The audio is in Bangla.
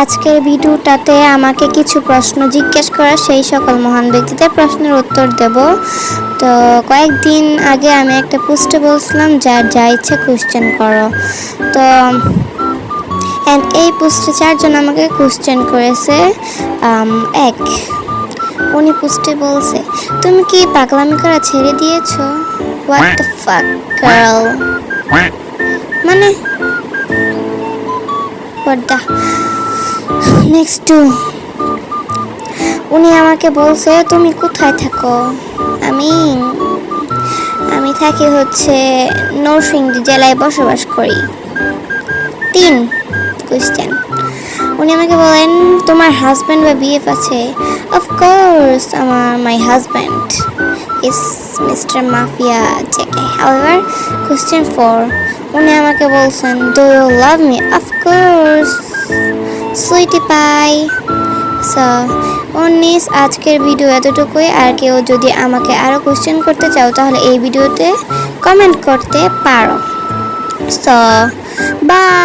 আজকের ভিডিওটাতে আমাকে কিছু প্রশ্ন জিজ্ঞেস করা সেই সকল মহান ব্যক্তিদের প্রশ্নের উত্তর দেব। তো কয়েকদিন আগে আমি একটা পোস্টে বলছিলাম যার যা ইচ্ছে কোশ্চেন করো। তো এই পোস্টে 4 জন আমাকে কোশ্চেন করেছে। এক, উনি পোস্টে বলছে, তুমি কি পাগলামি করা ছেড়ে দিয়েছো? হোয়াট দ্য ফাক গার্ল, মানে হোয়াট দ্য। নেক্সট টু, উনি আমাকে বলছে তুমি কোথায় থাকো? আমি থাকি হচ্ছে নরসিংদী জেলায় বসবাস করি। 3 কোশ্চেন, উনি আমাকে বলেন তোমার হাজব্যান্ড বা বিএফ আছে? Of course my husband is mister mafia JK. However question 4, উনি আমাকে বলছেন do you love me? Of course sweetie pie. So আজকের ভিডিও এতটুকুই। আর কেউ যদি আমাকে আরও কোশ্চেন করতে চাও তাহলে এই ভিডিওতে কমেন্ট করতে পারো। So by.